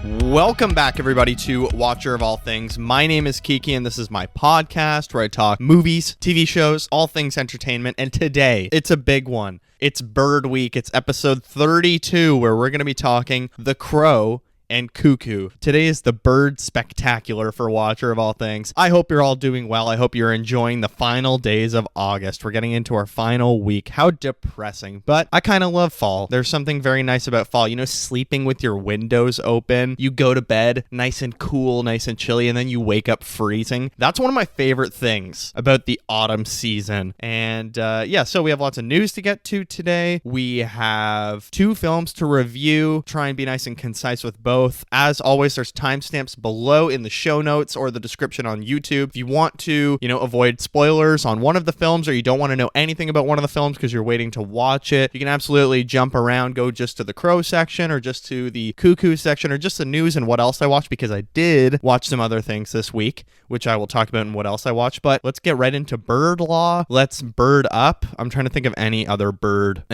Welcome back, everybody, to Watcher of All Things. My name is Kiki, and this is my podcast where I talk movies, TV shows, all things entertainment. And today, it's a big one. It's Bird Week. It's episode 32, where we're going to be talking The Crow and Cuckoo. Today is the bird spectacular for Watcher of All Things. I hope you're all doing well. I hope you're enjoying the final days of August. We're getting into our final week. How depressing, but I kind of love fall. There's something very nice about fall. You know, sleeping with your windows open. You go to bed nice and cool, nice and chilly, and then you wake up freezing. That's one of my favorite things about the autumn season. And so we have lots of news to get to today. We have 2 films to review. Try and be nice and concise with both. As always, there's timestamps below in the show notes or the description on YouTube. If you want to, avoid spoilers on one of the films, or you don't want to know anything about one of the films because you're waiting to watch it, you can absolutely jump around, go just to the Crow section or just to the Cuckoo section or just the news and what else I watched, because I did watch some other things this week, which I will talk about in what else I watched. But let's get right into bird law. Let's bird up. I'm trying to think of any other bird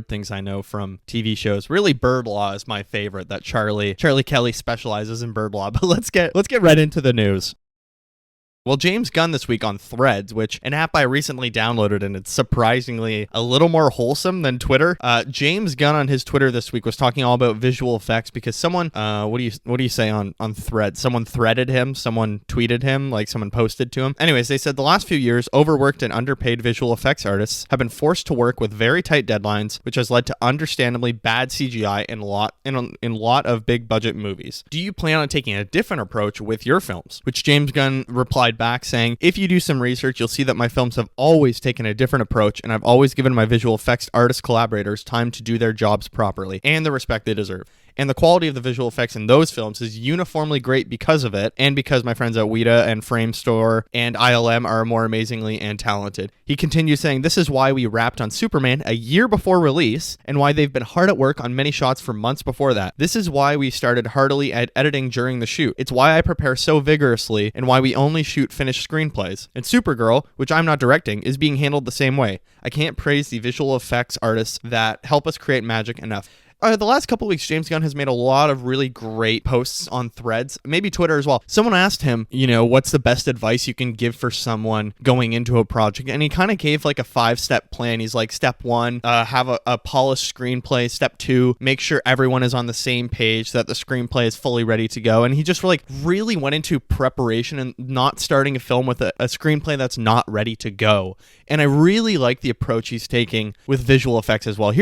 things I know from TV shows. Really, bird law is my favorite, that Charlie Kelly specializes in bird law. But let's get right into the news. Well, James Gunn this week on Threads, which an app I recently downloaded, and it's surprisingly a little more wholesome than Twitter. James Gunn on his Twitter this week was talking all about visual effects because someone, what do you say on Threads? Someone threaded him, someone tweeted him, like someone posted to him. Anyways, they said the last few years, overworked and underpaid visual effects artists have been forced to work with very tight deadlines, which has led to understandably bad CGI in a lot of big budget movies. Do you plan on taking a different approach with your films? Which James Gunn replied back saying, if you do some research, you'll see that my films have always taken a different approach, and I've always given my visual effects artist collaborators time to do their jobs properly and the respect they deserve. And the quality of the visual effects in those films is uniformly great because of it, and because my friends at Weta and Framestore and ILM are more amazingly and talented. He continues saying, this is why we wrapped on Superman a year before release, and why they've been hard at work on many shots for months before that. This is why we started heartily at editing during the shoot. It's why I prepare so vigorously, and why we only shoot finished screenplays. And Supergirl, which I'm not directing, is being handled the same way. I can't praise the visual effects artists that help us create magic enough. The last couple of weeks, James Gunn has made a lot of really great posts on Threads, maybe Twitter as well. Someone asked him, what's the best advice you can give for someone going into a project? And he kind of gave like a 5-step plan. He's like, step 1, have a polished screenplay. Step 2, make sure everyone is on the same page, that the screenplay is fully ready to go. And he just really went into preparation and not starting a film with a screenplay that's not ready to go. And I really like the approach he's taking with visual effects as well.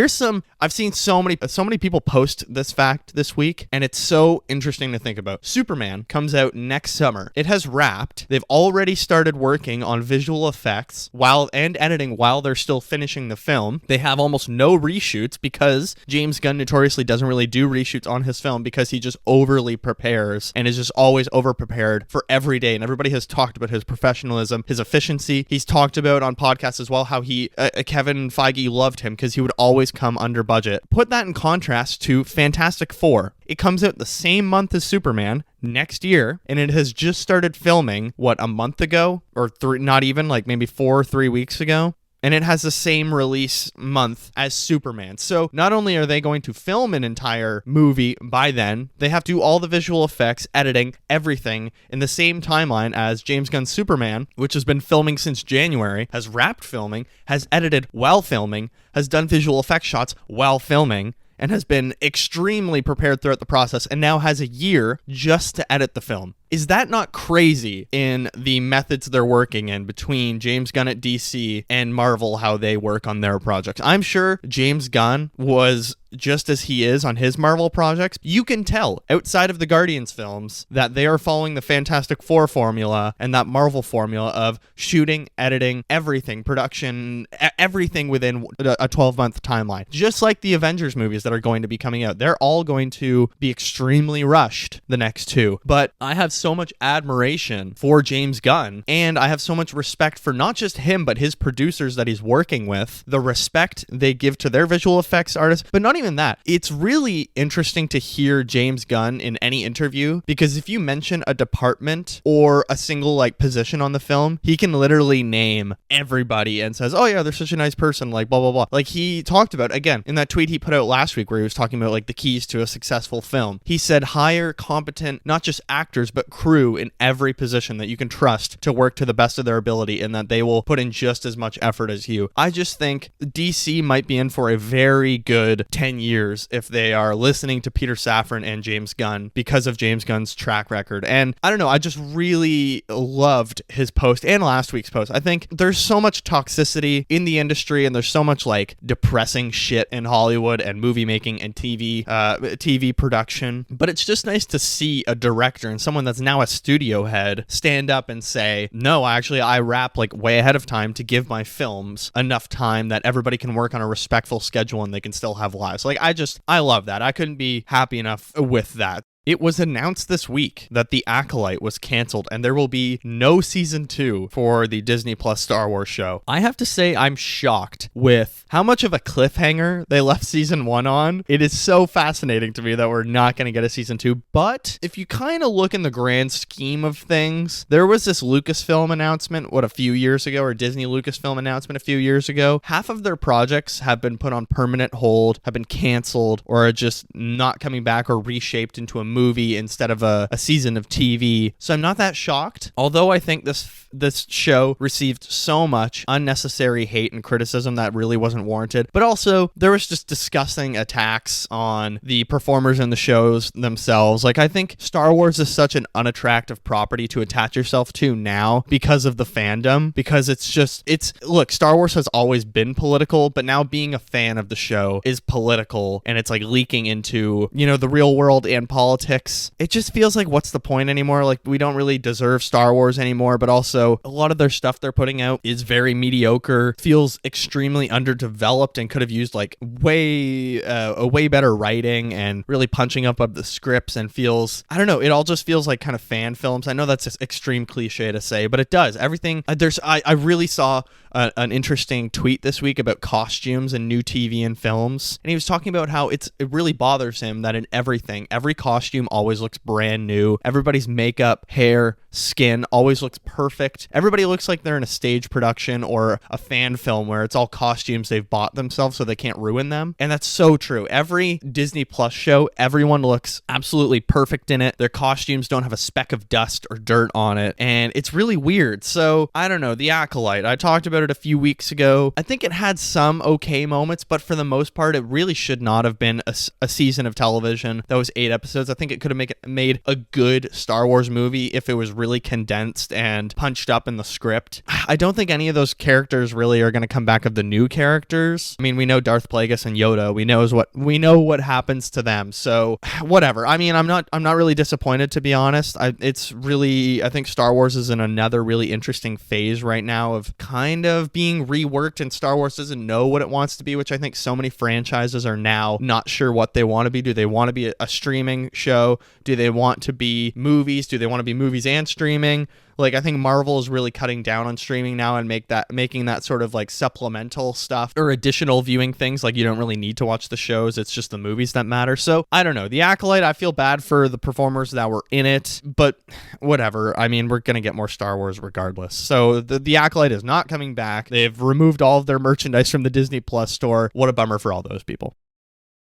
I've seen so many people post this fact this week, and it's so interesting to think about. Superman comes out next summer. It has wrapped. They've already started working on visual effects and editing while they're still finishing the film. They have almost no reshoots because James Gunn notoriously doesn't really do reshoots on his film because he just overly prepares and is just always over-prepared for every day. And everybody has talked about his professionalism, his efficiency. He's talked about on podcasts as well how Kevin Feige loved him because he would always come under budget. Put that in contrast to Fantastic Four. It comes out the same month as Superman next year, and it has just started filming, a month ago? Or not even, maybe 4 or 3 weeks ago? And it has the same release month as Superman. So not only are they going to film an entire movie by then, they have to do all the visual effects, editing, everything in the same timeline as James Gunn's Superman, which has been filming since January, has wrapped filming, has edited while filming, has done visual effects shots while filming, and has been extremely prepared throughout the process, and now has a year just to edit the film. Is that not crazy in the methods they're working in between James Gunn at DC and Marvel, how they work on their projects? I'm sure James Gunn was just as he is on his Marvel projects. You can tell outside of the Guardians films that they are following the Fantastic Four formula and that Marvel formula of shooting, editing, everything, production, everything within a 12-month timeline. Just like the Avengers movies that are going to be coming out. They're all going to be extremely rushed, the next 2. But I have so much admiration for James Gunn, and I have so much respect for not just him, but his producers that he's working with, the respect they give to their visual effects artists. But not even that. It's really interesting to hear James Gunn in any interview, because if you mention a department or a single like position on the film, he can literally name everybody and says, oh yeah, they're such a nice person, like blah blah blah. Like he talked about, again, in that tweet he put out last week where he was talking about like the keys to a successful film. He said hire competent, not just actors, but crew in every position that you can trust to work to the best of their ability, and that they will put in just as much effort as you. I just think DC might be in for a very good 10 years if they are listening to Peter Safran and James Gunn, because of James Gunn's track record. And I don't know, I just really loved his post and last week's post. I think there's so much toxicity in the industry, and there's so much like depressing shit in Hollywood and movie making and TV production. But it's just nice to see a director and someone that's now a studio head stand up and say, no, actually I wrap like way ahead of time to give my films enough time that everybody can work on a respectful schedule and they can still have lives. Like I love that. I couldn't be happy enough with that. It was announced this week that The Acolyte was canceled and there will be no season 2 for the Disney Plus Star Wars show. I have to say I'm shocked with how much of a cliffhanger they left season 1 on. It is so fascinating to me that we're not going to get a season 2, but if you kind of look in the grand scheme of things, there was this Lucasfilm announcement, a few years ago, or Disney Lucasfilm announcement a few years ago. Half of their projects have been put on permanent hold, have been canceled, or are just not coming back or reshaped into a movie instead of a season of TV. So I'm not that shocked. Although I think this show received so much unnecessary hate and criticism that really wasn't warranted. But also, there was just disgusting attacks on the performers in the shows themselves. Like, I think Star Wars is such an unattractive property to attach yourself to now because of the fandom. Because look, Star Wars has always been political, but now being a fan of the show is political, and it's like leaking into, the real world and politics. It just feels like, what's the point anymore? Like, we don't really deserve Star Wars anymore, but also a lot of their stuff they're putting out is very mediocre, feels extremely underdeveloped, and could have used like way better writing and really punching up of the scripts, and feels, I don't know, it all just feels like kind of fan films. I know that's an extreme cliche to say, but it does. Everything, I really saw an interesting tweet this week about costumes and new TV and films, and he was talking about how it really bothers him that in everything, every costume always looks brand new. Everybody's makeup, hair, skin always looks perfect. Everybody looks like they're in a stage production or a fan film where it's all costumes they've bought themselves so they can't ruin them. And that's so true. Every Disney Plus show, everyone looks absolutely perfect in it. Their costumes don't have a speck of dust or dirt on it, and it's really weird. So I don't know, The Acolyte, I talked about it a few weeks ago. I think it had some okay moments, but for the most part, it really should not have been a season of television that was 8 episodes. I think it could have made a good Star Wars movie if it was really condensed and punched up in the script. I don't think any of those characters really are going to come back of the new characters. I mean, we know Darth Plagueis and Yoda. We know what happens to them. So whatever. I mean, I'm not really disappointed, to be honest. I think Star Wars is in another really interesting phase right now of kind of being reworked, and Star Wars doesn't know what it wants to be, which I think so many franchises are now not sure what they want to be. Do they want to be a streaming show? Do they want to be movies? Do they want to be movies and streaming? Like, I think Marvel is really cutting down on streaming now and making that sort of like supplemental stuff or additional viewing things. Like, you don't really need to watch the shows. It's just the movies that matter. So I don't know. The Acolyte, I feel bad for the performers that were in it, but whatever. I mean, we're going to get more Star Wars regardless. So the Acolyte is not coming back. They've removed all of their merchandise from the Disney Plus store. What a bummer for all those people.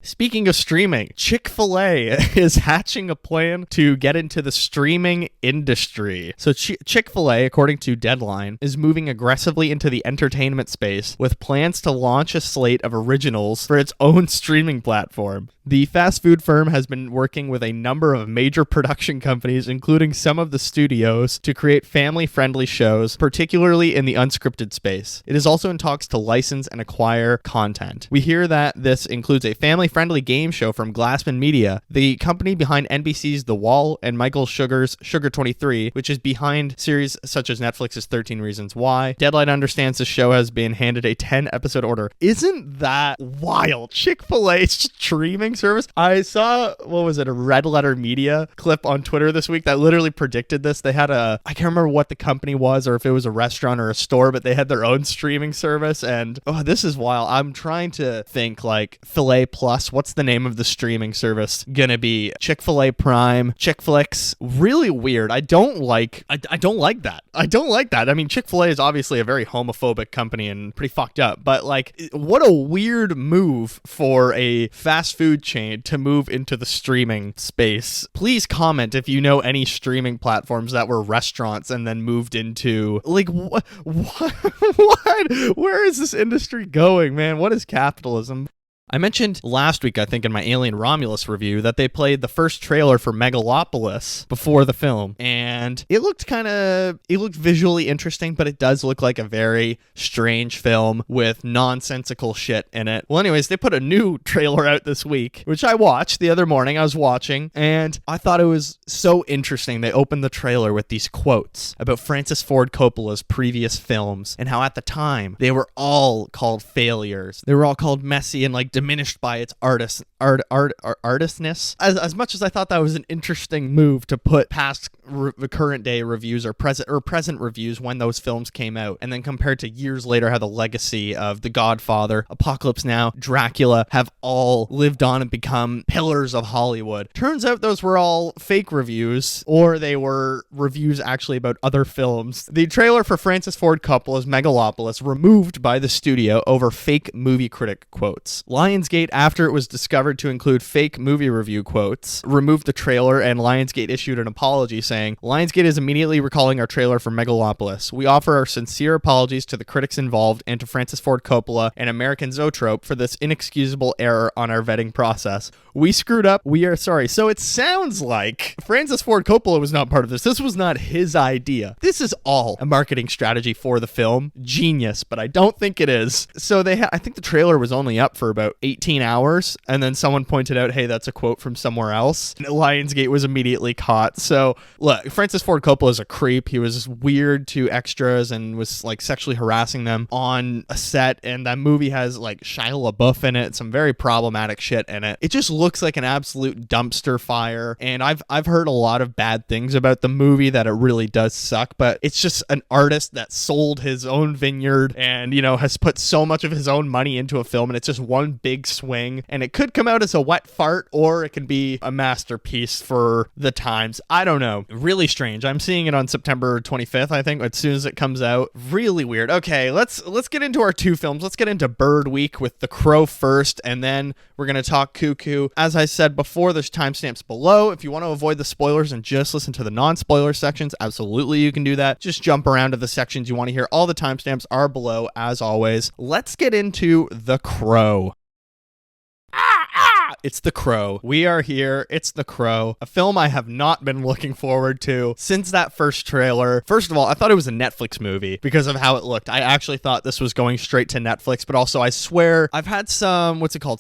Speaking of streaming, Chick-fil-A is hatching a plan to get into the streaming industry. So Chick-fil-A, according to Deadline, is moving aggressively into the entertainment space with plans to launch a slate of originals for its own streaming platform. The fast food firm has been working with a number of major production companies, including some of the studios, to create family-friendly shows, particularly in the unscripted space. It is also in talks to license and acquire content. We hear that this includes a family-friendly game show from Glassman Media, the company behind NBC's The Wall and Michael Sugar's Sugar 23, which is behind series such as Netflix's 13 Reasons Why. Deadline understands the show has been handed a 10-episode order. Isn't that wild? Chick-fil-A streaming service. I saw, what was it, a Red Letter Media clip on Twitter this week that literally predicted this. They had I can't remember what the company was or if it was a restaurant or a store, but they had their own streaming service. And this is wild. I'm trying to think like Filet Plus. What's the name of the streaming service gonna be? Chick-fil-A Prime, Chick-flicks. Really weird. I don't like that. I don't like that. I mean, Chick-fil-A is obviously a very homophobic company and pretty fucked up, but like, what a weird move for a fast food chain to move into the streaming space. Please comment if you know any streaming platforms that were restaurants and then moved into, like, what? Where is this industry going, man? What is capitalism? I mentioned last week, I think, in my Alien Romulus review that they played the first trailer for Megalopolis before the film, and it looked visually interesting, but it does look like a very strange film with nonsensical shit in it. Well, anyways, they put a new trailer out this week, which I watched the other morning. I was watching, and I thought it was so interesting. They opened the trailer with these quotes about Francis Ford Coppola's previous films and how at the time they were all called failures. They were all called messy and like diminished by its artistness. As much as I thought that was an interesting move to put past current day reviews or present reviews when those films came out, and then compared to years later how the legacy of The Godfather, Apocalypse Now, Dracula have all lived on and become pillars of Hollywood. Turns out those were all fake reviews, or they were reviews actually about other films. The trailer for Francis Ford Coppola's Megalopolis removed by the studio over fake movie critic quotes. Lionsgate, after it was discovered to include fake movie review quotes, removed the trailer, and Lionsgate issued an apology saying, Lionsgate is immediately recalling our trailer for Megalopolis. We offer our sincere apologies to the critics involved and to Francis Ford Coppola and American Zoetrope for this inexcusable error on our vetting process. We screwed up. We are sorry. So it sounds like Francis Ford Coppola was not part of this. This was not his idea. This is all a marketing strategy for the film. Genius, but I don't think it is. So I think the trailer was only up for about 18 hours, and then someone pointed out, hey, that's a quote from somewhere else, and Lionsgate was immediately caught. So look, Francis Ford Coppola is a creep. He was weird to extras and was like sexually harassing them on a set, and that movie has like Shia LaBeouf in it, some very problematic shit in it. It just looks like an absolute dumpster fire, and I've heard a lot of bad things about the movie, that it really does suck, but it's just an artist that sold his own vineyard and, you know, has put so much of his own money into a film, and it's just one big swing, and it could come out as a wet fart, or it can be a masterpiece for the times. I don't know. Really strange. I'm seeing it on September 25th, I think, as soon as it comes out. Really weird. Okay, let's get into our two films. Let's get into Bird Week with The Crow first, and then we're going to talk Cuckoo. As I said before, there's timestamps below. If you want to avoid the spoilers and just listen to the non-spoiler sections, absolutely you can do that. Just jump around to the sections you want to hear. All the timestamps are below, as always. Let's get into The Crow. It's The Crow. We are here. It's The Crow, a film I have not been looking forward to since that first trailer. First of all, I thought it was a Netflix movie because of how it looked. I actually thought this was going straight to Netflix, but also I swear I've had some, what's it called?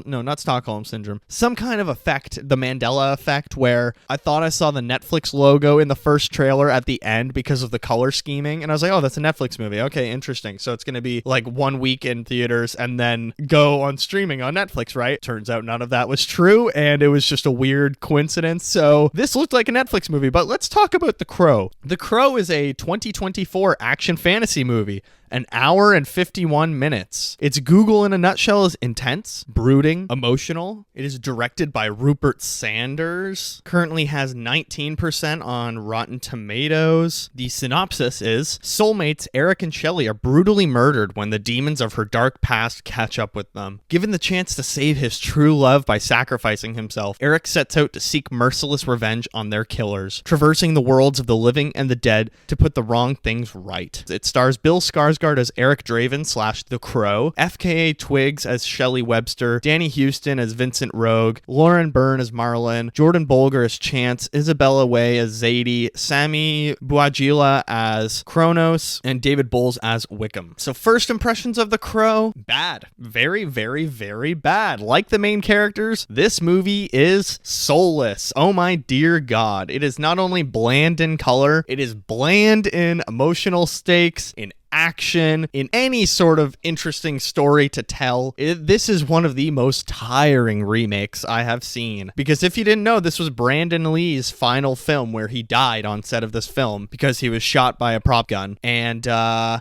Not Stockholm Syndrome. Some kind of effect, the Mandela effect, where I thought I saw the Netflix logo in the first trailer at the end because of the color scheming, and I was like, oh, that's a Netflix movie. Okay, interesting. So it's going to be like 1 week in theaters and then go on streaming on Netflix, right? Turns out none of that was true, and it was just a weird coincidence. So this looked like a Netflix movie, but let's talk about The Crow. The Crow is a 2024 action fantasy movie. An hour and 51 minutes. Its Google in a nutshell is intense, brooding, emotional. It is directed by Rupert Sanders. Currently has 19% on Rotten Tomatoes. The synopsis is, soulmates Eric and Shelley are brutally murdered when the demons of her dark past catch up with them. Given the chance to save his true love by sacrificing himself, Eric sets out to seek merciless revenge on their killers, traversing the worlds of the living and the dead to put the wrong things right. It stars Bill Skarsgård as Eric Draven / The Crow, FKA Twigs as Shelley Webster, Danny Houston as Vincent Rogue, Lauren Byrne as Marlon, Jordan Bolger as Chance, Isabella Way as Zadie, Sammy Buagila as Kronos, and David Bowles as Wickham. So first impressions of The Crow, bad. Very, very, very bad. Like the main characters, this movie is soulless. Oh my dear God. It is not only bland in color, it is bland in emotional stakes, in action, in any sort of interesting story to tell. This is one of the most tiring remakes I have seen. Because if you didn't know, this was Brandon Lee's final film where he died on set of this film because he was shot by a prop gun. And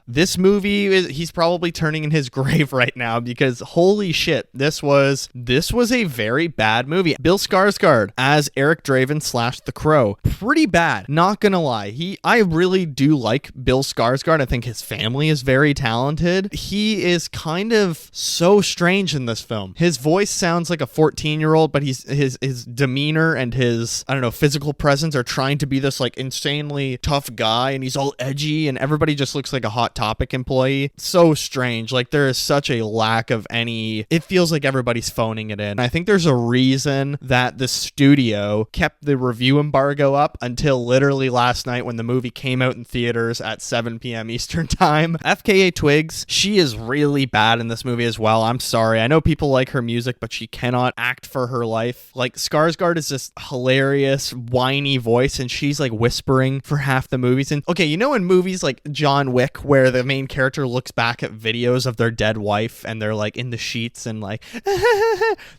this movie, he's probably turning in his grave right now because holy shit, this was a very bad movie. Bill Skarsgård as Eric Draven / the Crow. Pretty bad, not gonna lie. I really do like Bill Skarsgård. I think his family is very talented. He is kind of so strange in this film. His voice sounds like a 14-year-old, but his demeanor and his, I don't know, physical presence are trying to be this like insanely tough guy, and he's all edgy, and everybody just looks like a Hot Topic employee. So strange. Like there is such a lack of any, it feels like everybody's phoning it in. I think there's a reason that the studio kept the review embargo up until literally last night when the movie came out in theaters at 7 p.m. Eastern time. FKA Twigs, she is really bad in this movie as well. I'm sorry. I know people like her music, but she cannot act for her life. Like Skarsgård is this hilarious, whiny voice, and she's like whispering for half the movies. And okay, you know in movies like John Wick where the main character looks back at videos of their dead wife and they're like in the sheets and like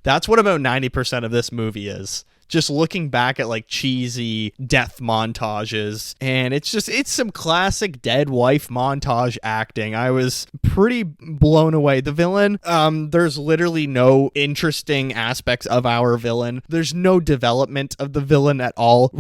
that's what about 90% of this movie is. Just looking back at like cheesy death montages, and it's some classic dead wife montage acting. I was pretty blown away. The villain, there's literally no interesting aspects of our villain. There's no development of the villain at all.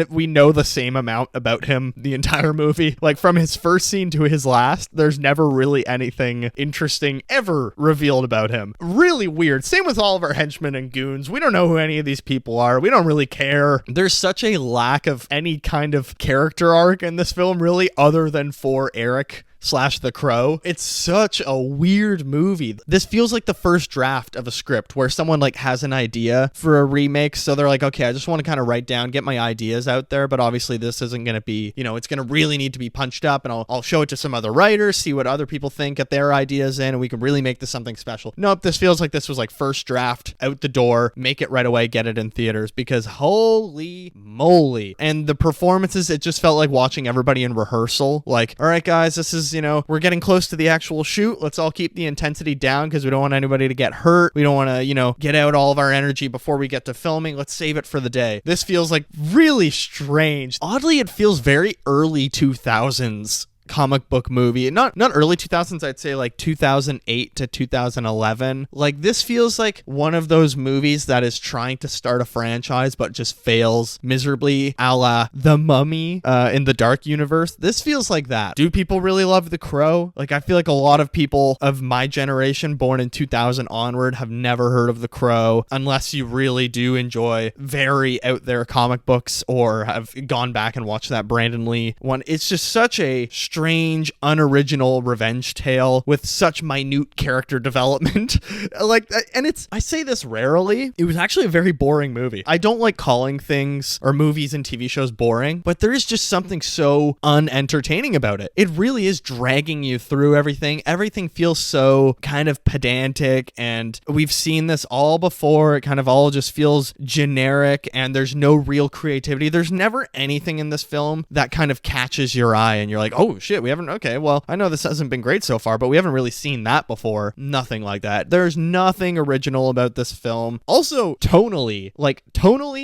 We know the same amount about him the entire movie. Like from his first scene to his last, there's never really anything interesting ever revealed about him. Really weird. Same with all of our henchmen and goons. We don't know who any of these people are. We don't really care. There's such a lack of any kind of character arc in this film, really, other than for Eric / the Crow. It's such a weird movie. This feels like the first draft of a script where someone like has an idea for a remake, so they're like, okay, I just want to kind of write down, get my ideas out there, but obviously this isn't going to be, it's going to really need to be punched up, and I'll show it to some other writers, see what other people think, get their ideas in, and we can really make this something special. Nope, this feels like this was like first draft, out the door, make it right away, get it in theaters, because holy moly. And the performances, it just felt like watching everybody in rehearsal, like, all right guys, this is, we're getting close to the actual shoot. Let's all keep the intensity down because we don't want anybody to get hurt. We don't want to, get out all of our energy before we get to filming. Let's save it for the day. This feels like really strange. Oddly, it feels very early 2000s comic book movie. Not early 2000s, I'd say like 2008 to 2011. Like this feels like one of those movies that is trying to start a franchise but just fails miserably, a la The Mummy in the Dark Universe. This feels like that. Do people really love The Crow? Like I feel like a lot of people of my generation born in 2000 onward have never heard of The Crow unless you really do enjoy very out there comic books or have gone back and watched that Brandon Lee one. It's just such a strange, unoriginal revenge tale with such minute character development. I say this rarely. It was actually a very boring movie. I don't like calling things or movies and TV shows boring, but there is just something so unentertaining about it. It really is dragging you through everything. Everything feels so kind of pedantic, and we've seen this all before. It kind of all just feels generic, and there's no real creativity. There's never anything in this film that kind of catches your eye, and you're like, oh shit, okay, well, I know this hasn't been great so far, but we haven't really seen that before. Nothing like that. There's nothing original about this film. Also, tonally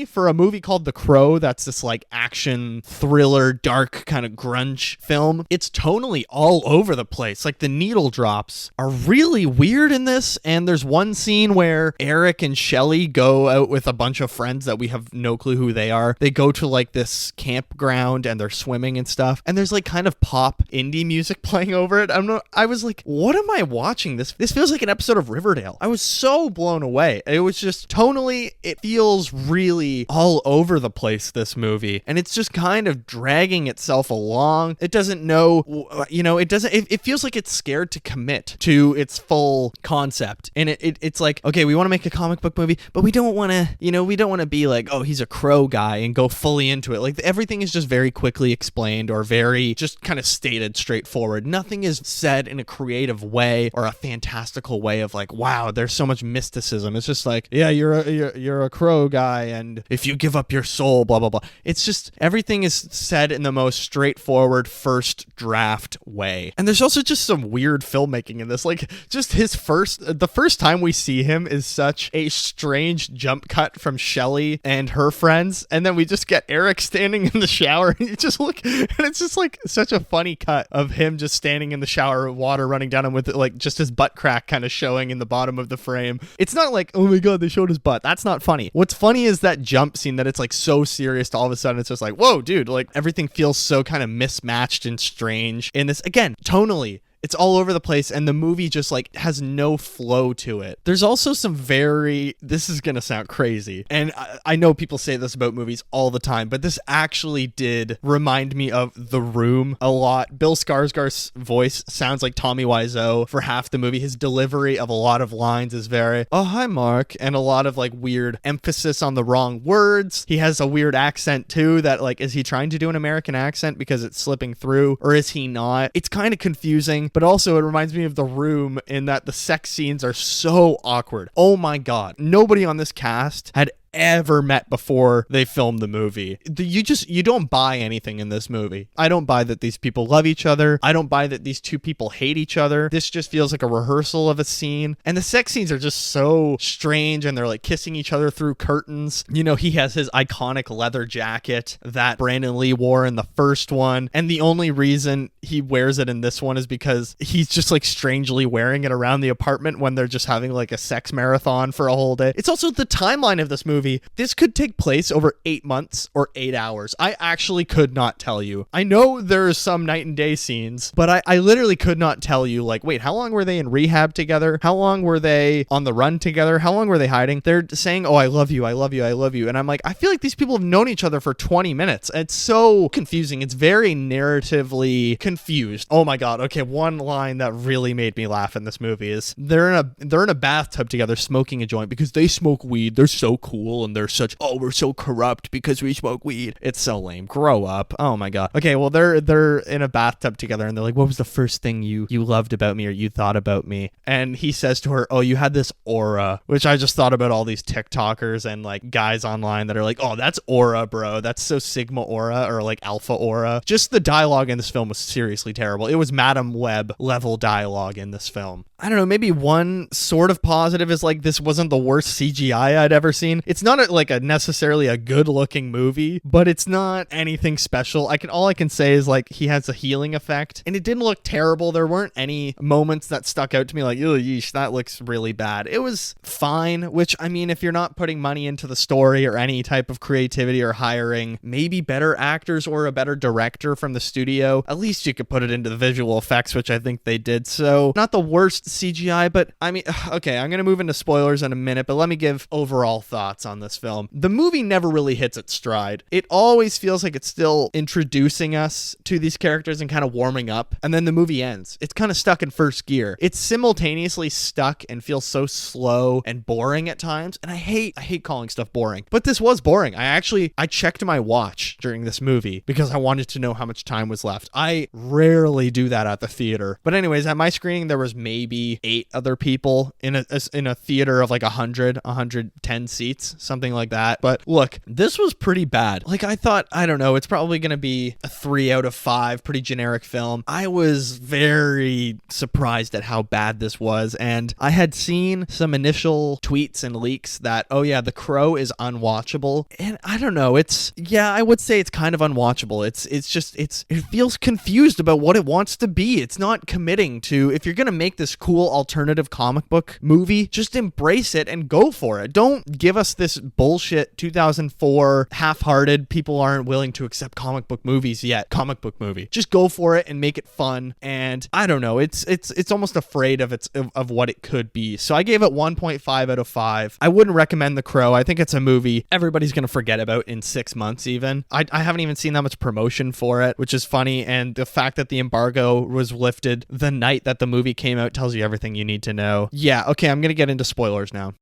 for a movie called The Crow, that's this like action thriller, dark kind of grunge film, it's tonally all over the place. Like the needle drops are really weird in this, and there's one scene where Eric and Shelly go out with a bunch of friends that we have no clue who they are. They go to like this campground and they're swimming and stuff, and there's like kind of pop indie music playing over it. I was like, what am I watching? This feels like an episode of Riverdale. I was so blown away. It was just tonally, it feels really all over the place, this movie, and it's just kind of dragging itself along. It doesn't know, it feels like it's scared to commit to its full concept, and it's like, okay, we want to make a comic book movie, but we don't want to be like, oh, he's a Crow guy and go fully into it. Like everything is just very quickly explained or very just kind of stated straightforward. Nothing is said in a creative way or a fantastical way of like, wow, there's so much mysticism. It's just like, yeah, you're a crow guy, and if you give up your soul, blah blah blah. It's just everything is said in the most straightforward first draft way. And there's also just some weird filmmaking in this. Like, just the first time we see him is such a strange jump cut from Shelley and her friends, and then we just get Eric standing in the shower, and you just look, and it's just like such a funny cut of him just standing in the shower, water running down him with like just his butt crack kind of showing in the bottom of the frame. It's not like, oh my god, they showed his butt. That's not funny. What's funny is that jump scene, that it's like so serious to all of a sudden it's just like, whoa, dude, like everything feels so kind of mismatched and strange in this. Again, tonally, it's all over the place, and the movie just like has no flow to it. There's also some this is gonna sound crazy, and I know people say this about movies all the time, but this actually did remind me of The Room a lot. Bill Skarsgård's voice sounds like Tommy Wiseau for half the movie. His delivery of a lot of lines is very, oh, hi, Mark, and a lot of like weird emphasis on the wrong words. He has a weird accent too, that like, is he trying to do an American accent because it's slipping through, or is he not? It's kind of confusing. But also it reminds me of The Room in that the sex scenes are so awkward. Oh my god. Nobody on this cast had ever met before they filmed the movie. You don't buy anything in this movie. I don't buy that these people love each other. I don't buy that these two people hate each other. This just feels like a rehearsal of a scene. And the sex scenes are just so strange, and they're like kissing each other through curtains. You know, he has his iconic leather jacket that Brandon Lee wore in the first one, and the only reason he wears it in this one is because he's just like strangely wearing it around the apartment when they're just having like a sex marathon for a whole day. It's also the timeline of this movie. This could take place over 8 months or 8 hours. I actually could not tell you. I know there's some night and day scenes, but I literally could not tell you, like, wait, how long were they in rehab together? How long were they on the run together? How long were they hiding? They're saying, oh, I love you, I love you, I love you. And I'm like, I feel like these people have known each other for 20 minutes. It's so confusing. It's very narratively confused. Oh my God. Okay. One line that really made me laugh in this movie is they're in a bathtub together smoking a joint because they smoke weed. They're so cool. And they're such, oh, we're so corrupt because we smoke weed. It's so lame. Grow up. Oh my god. Okay, well, they're in a bathtub together, and they're like, what was the first thing you loved about me, or you thought about me? And he says to her, oh, you had this aura, which I just thought about all these TikTokers and like guys online that are like, oh, that's aura, bro. That's so Sigma aura, or like alpha aura. Just the dialogue in this film was seriously terrible. It was Madam Web level dialogue in this film. I don't know, maybe one sort of positive is like this wasn't the worst CGI I'd ever seen. It's not necessarily a good looking movie, but it's not anything special. All I can say is like he has a healing effect, and it didn't look terrible. There weren't any moments that stuck out to me like, oh, yeesh, that looks really bad. It was fine, which, I mean, if you're not putting money into the story or any type of creativity or hiring maybe better actors or a better director from the studio, at least you could put it into the visual effects, which I think they did. So not the worst CGI, but I mean, okay, I'm going to move into spoilers in a minute, but let me give overall thoughts on this film. The movie never really hits its stride. It always feels like it's still introducing us to these characters and kind of warming up, and then the movie ends. It's kind of stuck in first gear. It's simultaneously stuck and feels so slow and boring at times, and I hate calling stuff boring, but this was boring. I checked my watch during this movie because I wanted to know how much time was left. I rarely do that at the theater, but anyways, at my screening there was maybe 8 other people in a theater of like 110 seats, something like that. But look, this was pretty bad. Like, I thought, I don't know, it's probably going to be a 3 out of 5, pretty generic film. I was very surprised at how bad this was, and I had seen some initial tweets and leaks that, oh yeah, The Crow is unwatchable, and I don't know, I would say it's kind of unwatchable. It feels confused about what it wants to be. It's not committing to, if you're going to make this cool alternative comic book movie, just embrace it and go for it. Don't give us this bullshit 2004 half-hearted, people aren't willing to accept comic book movies yet comic book movie. Just go for it and make it fun. And I don't know, it's almost afraid of what it could be. So I gave it 1.5 out of 5. I wouldn't recommend The Crow. I think it's a movie everybody's gonna forget about in 6 months even. I haven't even seen that much promotion for it, which is funny, and the fact that the embargo was lifted the night that the movie came out tells you everything you need to know. Yeah, okay, I'm gonna get into spoilers now.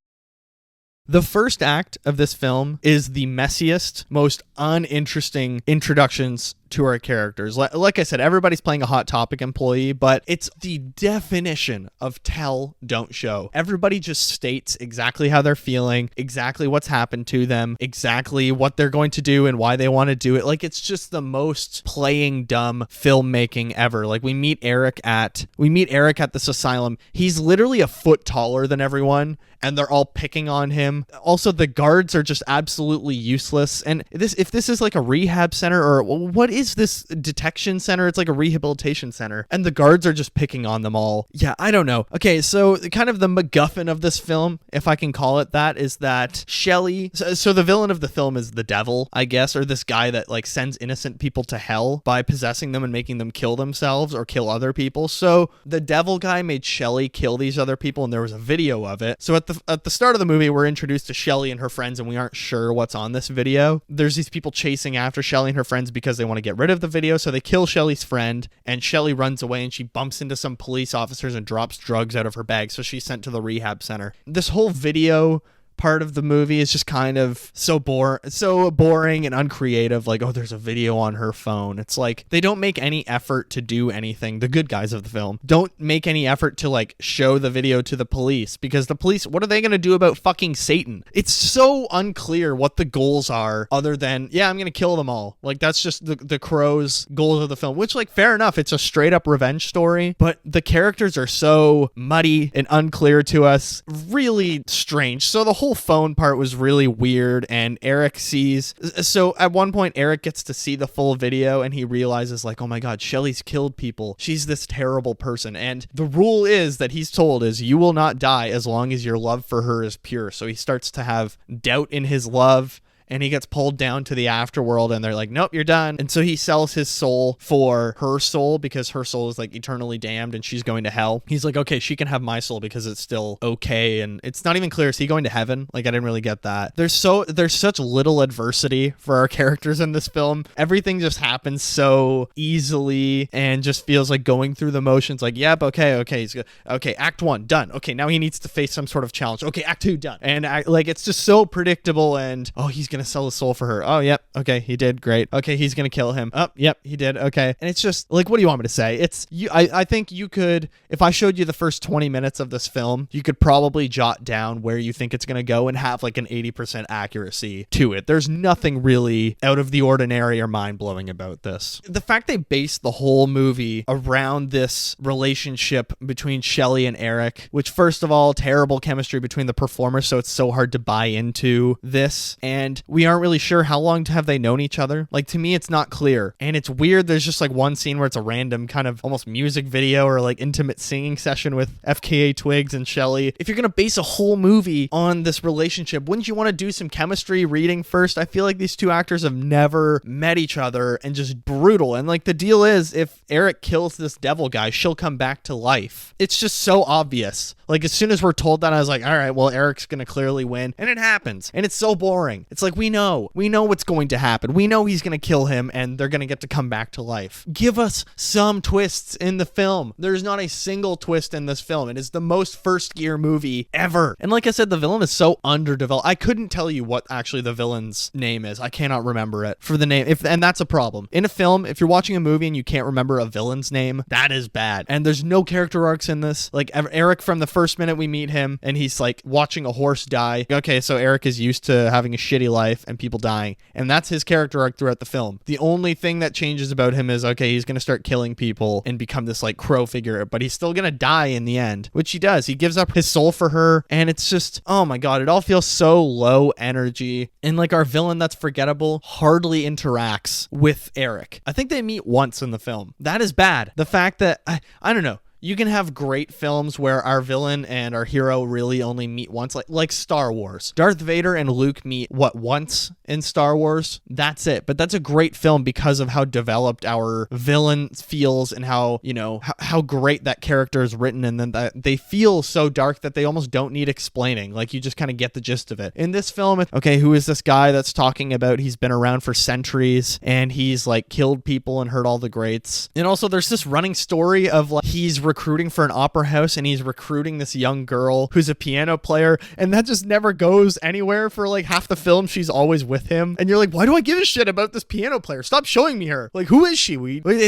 The first act of this film is the messiest, most uninteresting introductions to our characters. Like I said, everybody's playing a Hot Topic employee, but it's the definition of tell, don't show. Everybody just states exactly how they're feeling, exactly what's happened to them, exactly what they're going to do and why they want to do it. Like, it's just the most playing dumb filmmaking ever. Like, we meet Eric at this asylum. He's literally a foot taller than everyone, and they're all picking on him. Also, the guards are just absolutely useless. And if this is like a rehab center, or what is this detection center? It's like a rehabilitation center, and the guards are just picking on them all. Yeah, I don't know. Okay, so kind of the MacGuffin of this film, if I can call it that, is that Shelley. So the villain of the film is the devil, I guess, or this guy that like sends innocent people to hell by possessing them and making them kill themselves or kill other people. So the devil guy made Shelley kill these other people, and there was a video of it. So at the start of the movie, we're introduced to Shelley and her friends, and we aren't sure what's on this video. There's these people chasing after Shelley and her friends because they want to get rid of the video, so they kill Shelley's friend, and Shelley runs away, and she bumps into some police officers and drops drugs out of her bag, so she's sent to the rehab center. This whole video part of the movie is just kind of so boring and uncreative. Like, oh, there's a video on her phone. It's like they don't make any effort to do anything. The good guys of the film don't make any effort to like show the video to the police, because the police, what are they going to do about fucking Satan? It's so unclear what the goals are, other than, yeah, I'm going to kill them all. Like, that's just the Crow's goals of the film, which, like, fair enough. It's a straight up revenge story, but the characters are so muddy and unclear to us. Really strange. So the whole phone part was really weird, and Eric sees, so at one point Eric gets to see the full video, and he realizes, like, oh my god, Shelley's killed people. She's this terrible person, and the rule is that he's told is you will not die as long as your love for her is pure. So he starts to have doubt in his love, and he gets pulled down to the afterworld, and they're like, nope, you're done. And so he sells his soul for her soul, because her soul is like eternally damned and she's going to hell. He's like, okay, she can have my soul because it's still okay. And it's not even clear, is he going to heaven? Like, I didn't really get that. There's such little adversity for our characters in this film. Everything just happens so easily and just feels like going through the motions. Like, yep, okay, he's good. Okay, act 1 done. Okay, now he needs to face some sort of challenge. Okay, act 2 done. And like, it's just so predictable, and oh, he's gonna sell his soul for her. Oh, yep, okay, he did, great. Okay, he's gonna kill him. Oh, yep, he did, okay. And it's just like, what do you want me to say? It's you. I think you could, if I showed you the first 20 minutes of this film, you could probably jot down where you think it's gonna go and have like an 80% accuracy to it. There's nothing really out of the ordinary or mind-blowing about this. The fact they based the whole movie around this relationship between Shelley and Eric, which, first of all, terrible chemistry between the performers, so it's so hard to buy into this, and we aren't really sure how long have they known each other. Like, to me, it's not clear, and it's weird. There's just like one scene where it's a random kind of almost music video or like intimate singing session with FKA Twigs and Shelley. If you're gonna base a whole movie on this relationship, wouldn't you want to do some chemistry reading first? I feel like these two actors have never met each other, and just brutal. And like, the deal is, if Eric kills this devil guy, she'll come back to life. It's just so obvious. Like, as soon as we're told that, I was like, all right, well, Eric's gonna clearly win, and it happens, and it's so boring. It's like, we know what's going to happen. We know he's gonna kill him, and they're gonna get to come back to life. Give us some twists in the film. There's not a single twist in this film. It is the most first gear movie ever. And like I said, the villain is so underdeveloped. I couldn't tell you what actually the villain's name is. I cannot remember it for the name. And that's a problem. In a film, if you're watching a movie and you can't remember a villain's name, that is bad. And there's no character arcs in this. Like, Eric, from the first minute we meet him, and he's like watching a horse die. Okay, so Eric is used to having a shitty life and people dying, and that's his character arc throughout the film. The only thing that changes about him is, okay, he's gonna start killing people and become this like crow figure, but he's still gonna die in the end, which he does. He gives up his soul for her, and it's just, oh my god, it all feels so low energy. And like, our villain that's forgettable hardly interacts with Eric. I think they meet once in the film. That is bad. The fact that I don't know. You can have great films where our villain and our hero really only meet once, like Star Wars. Darth Vader and Luke meet, once in Star Wars? That's it. But that's a great film because of how developed our villain feels, and how, you know, how great that character is written, and then that they feel so dark that they almost don't need explaining. Like, you just kind of get the gist of it. In this film, okay, who is this guy that's talking about he's been around for centuries, and he's like killed people and hurt all the greats. And also, there's this running story of like, he's recruiting for an opera house, and he's recruiting this young girl who's a piano player, and that just never goes anywhere for like half the film. She's always with him, and you're like, why do I give a shit about this piano player? Stop showing me her. Like, who is she?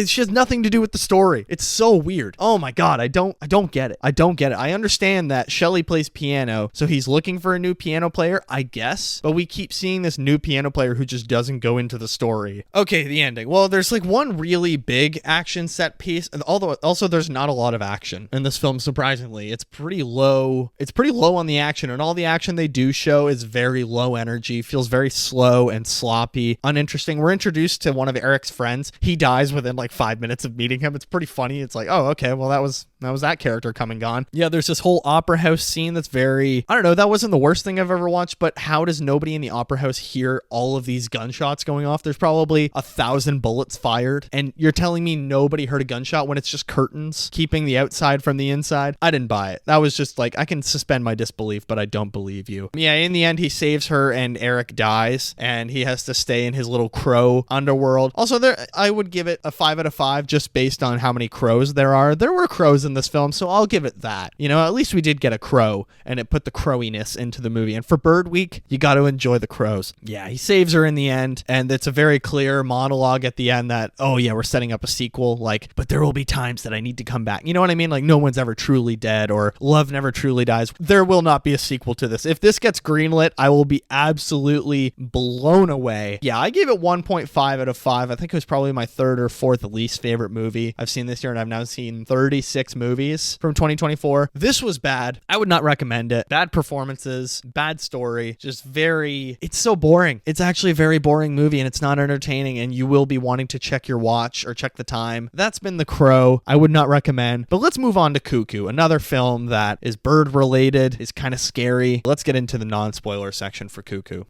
She has nothing to do with the story. It's so weird. Oh my god, I don't get it. I don't get it. I understand that Shelley plays piano, so he's looking for a new piano player, I guess, but we keep seeing this new piano player who just doesn't go into the story. Okay, the ending. Well, there's like one really big action set piece, and although also there's not a lot of action in this film, surprisingly. It's pretty low on the action, and all the action they do show is very low energy, feels very slow and sloppy, uninteresting. We're introduced to one of Eric's friends. He dies within like 5 minutes of meeting him. It's pretty funny. It's like, oh, okay, well that was that character come and gone. Yeah, there's this whole opera house scene that's very, I don't know, that wasn't the worst thing I've ever watched, but how does nobody in the opera house hear all of these gunshots going off? There's probably 1,000 bullets fired, and you're telling me nobody heard a gunshot when it's just curtains keeping the outside from the inside? I didn't buy it. That was just like, I can suspend my disbelief, but I don't believe you. Yeah, in the end, he saves her and Eric dies, and he has to stay in his little crow underworld. Also, I would give it a 5 out of 5 just based on how many crows there are. There were crows in this film, so I'll give it that. You know, at least we did get a crow, and it put the crowiness into the movie. And for Bird Week, you got to enjoy the crows. Yeah, he saves her in the end, and it's a very clear monologue at the end that, oh yeah, we're setting up a sequel, like, but there will be times that I need to come back. You know what I mean? Like, no one's ever truly dead, or love never truly dies. There will not be a sequel to this. If this gets greenlit, I will be absolutely blown away. Yeah, I gave it 1.5 out of 5. I think it was probably my third or fourth least favorite movie I've seen this year, and I've now seen 36 movies from 2024. This was bad. I would not recommend it. Bad performances, bad story, just it's so boring. It's actually a very boring movie, and it's not entertaining, and you will be wanting to check your watch or check the time. That's been The Crow. I would not recommend. But let's move on to Cuckoo, another film that is bird related, is kind of scary. Let's get into the non-spoiler section for Cuckoo.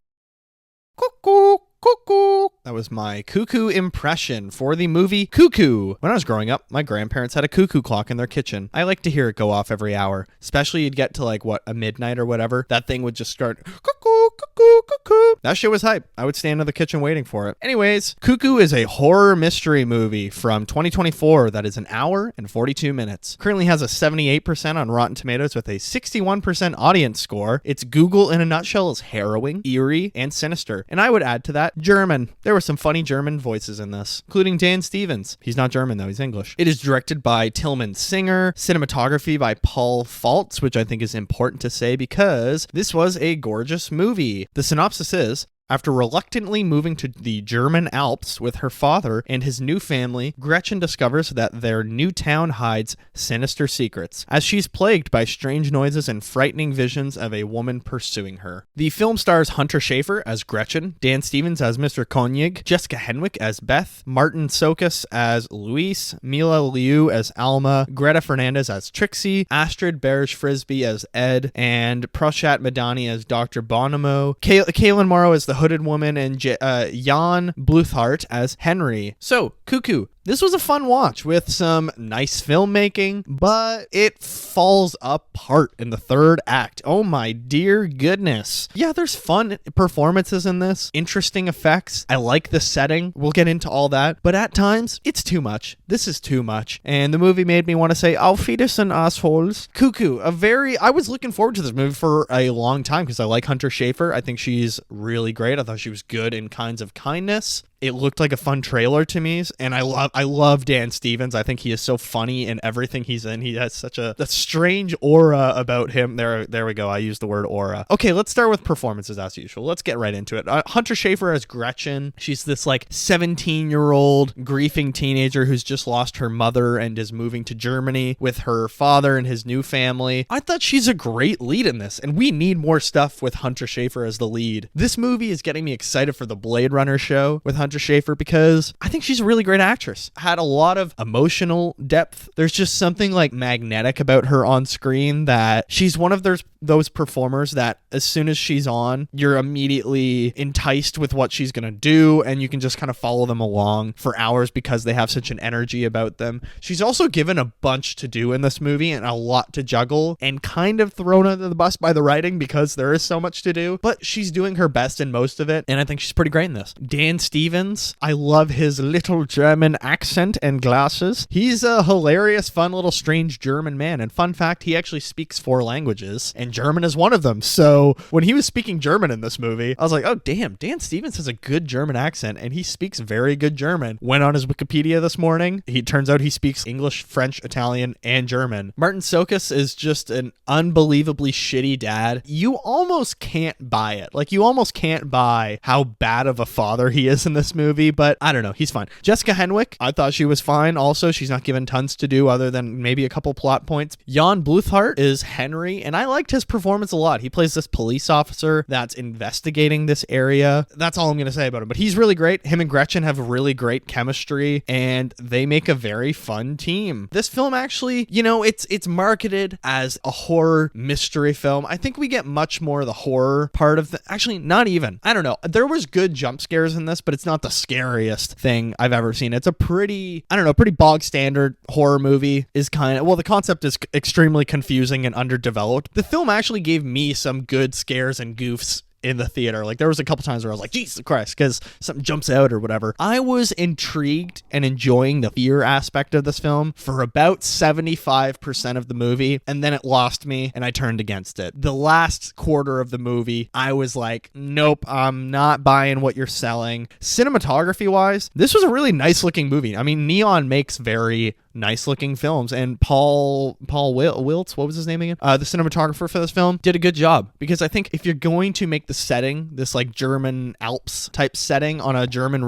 Cuckoo! Cuckoo. That was my Cuckoo impression for the movie Cuckoo. When I was growing up, my grandparents had a cuckoo clock in their kitchen. I like to hear it go off every hour, especially you'd get to like, a midnight or whatever. That thing would just start, cuckoo, cuckoo, cuckoo. That shit was hype. I would stand in the kitchen waiting for it. Anyways, Cuckoo is a horror mystery movie from 2024 that is an hour and 42 minutes. Currently has a 78% on Rotten Tomatoes with a 61% audience score. Its Google in a nutshell is harrowing, eerie, and sinister. And I would add to that, German. There were some funny German voices in this, including Dan Stevens. He's not German though, he's English. It is directed by Tillman Singer, cinematography by Paul Faltz, which I think is important to say because this was a gorgeous movie. The synopsis is, after reluctantly moving to the German Alps with her father and his new family, Gretchen discovers that their new town hides sinister secrets, as she's plagued by strange noises and frightening visions of a woman pursuing her. The film stars Hunter Schafer as Gretchen, Dan Stevens as Mr. Koenig, Jessica Henwick as Beth, Martin Sokas as Luis, Mila Liu as Alma, Greta Fernandez as Trixie, Astrid Barish-Frisbee as Ed, and Proshat Madani as Dr. Bonomo, Kaylin Morrow as the Hooded Woman, and Jan Bluthart as Henry. So, Cuckoo. This was a fun watch with some nice filmmaking, but it falls apart in the third act. Oh my dear goodness. Yeah, there's fun performances in this, interesting effects. I like the setting. We'll get into all that, but at times, it's too much. This is too much. And the movie made me want to say, Auf Wiedersehen, assholes. Cuckoo, I was looking forward to this movie for a long time because I like Hunter Schafer. I think she's really great. I thought she was good in Kinds of Kindness. It looked like a fun trailer to me, and I love Dan Stevens. I think he is so funny in everything he's in. He has such a strange aura about him. There we go. I used the word aura. Okay, let's start with performances as usual. Let's get right into it. Hunter Schafer as Gretchen. She's this like 17-year-old griefing teenager who's just lost her mother and is moving to Germany with her father and his new family. I thought she's a great lead in this, and we need more stuff with Hunter Schafer as the lead. This movie is getting me excited for the Blade Runner show with Hunter Schafer because I think she's a really great actress. Had a lot of emotional depth. There's just something like magnetic about her on screen that she's one of those performers that as soon as she's on, you're immediately enticed with what she's gonna do, and you can just kind of follow them along for hours because they have such an energy about them. She's also given a bunch to do in this movie and a lot to juggle, and kind of thrown under the bus by the writing because there is so much to do, but she's doing her best in most of it, and I think she's pretty great in this. Dan Stevens Germans. I love his little German accent and glasses. He's a hilarious, fun, little strange German man. And fun fact, he actually speaks 4 languages, and German is one of them. So when he was speaking German in this movie, I was like, oh, damn, Dan Stevens has a good German accent, and he speaks very good German. Went on his Wikipedia this morning. Turns out he speaks English, French, Italian, and German. Martin Sokus is just an unbelievably shitty dad. You almost can't buy it. Like, you almost can't buy how bad of a father he is in this movie, but I don't know. He's fine. Jessica Henwick, I thought she was fine. Also, she's not given tons to do other than maybe a couple plot points. Jan Bluthart is Henry, and I liked his performance a lot. He plays this police officer that's investigating this area. That's all I'm going to say about him, but he's really great. Him and Gretchen have really great chemistry, and they make a very fun team. This film actually, it's marketed as a horror mystery film. I think we get much more of the horror part of actually, not even. I don't know. There was good jump scares in this, but it's not the scariest thing I've ever seen. It's a pretty bog standard horror movie. The concept is extremely confusing and underdeveloped. The film actually gave me some good scares and goofs in the theater. Like, there was a couple times where I was like, Jesus Christ, because something jumps out or whatever. I was intrigued and enjoying the fear aspect of this film for about 75% of the movie, and then it lost me and I turned against it. The last quarter of the movie, I was like, nope, I'm not buying what you're selling. Cinematography wise, this was a really nice looking movie. I mean, Neon makes very nice looking films, and Paul Wiltz, what was his name again? The cinematographer for this film did a good job, because I think if you're going to make the setting this like German Alps type setting on a German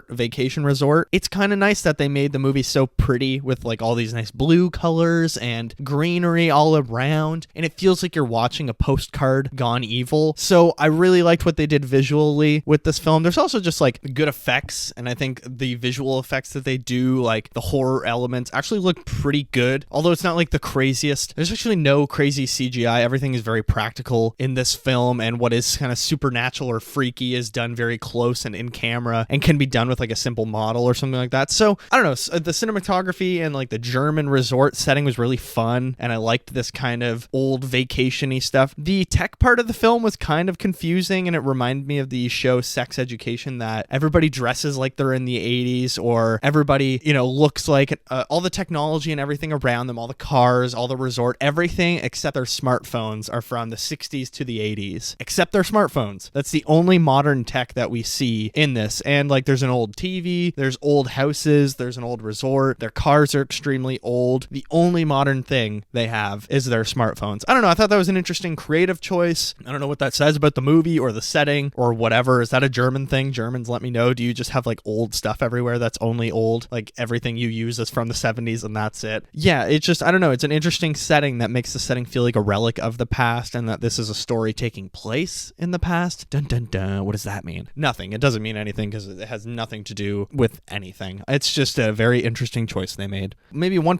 vacation resort, it's kind of nice that they made the movie so pretty with like all these nice blue colors and greenery all around, and it feels like you're watching a postcard gone evil. So I really liked what they did visually with this film. There's also just like good effects, and I think the visual effects that they do, like the horror elements, actually look pretty good, although it's not like the craziest. There's actually no crazy CGI. Everything is very practical in this film, and what is kind of supernatural or freaky is done very close and in camera and can be done with like a simple model or something like that. So I don't know, the cinematography and like the German resort setting was really fun, and I liked this kind of old vacation-y stuff. The tech part of the film was kind of confusing, and it reminded me of the show Sex Education, that everybody dresses like they're in the 80s, or everybody looks like all the technology and everything around them, all the cars, all the resort, everything except their smartphones are from the 60s to the 80s, except their smartphones. That's the only modern tech that we see in this. And like, there's an old TV, there's old houses, there's an old resort, their cars are extremely old. The only modern thing they have is their smartphones. I don't know, I thought that was an interesting creative choice. I don't know what that says about the movie or the setting or whatever. Is that a German thing? Germans, let me know. Do you just have like old stuff everywhere that's only old? Like, everything you use is from the 70s and that's it? Yeah, it's just, I don't know, it's an interesting setting that makes the setting feel like a relic of the past, and that this is a story taking place in the past. Dun dun dun. What does that mean? Nothing. It doesn't mean anything, because it has nothing to do with anything. It's just a very interesting choice they made. Maybe one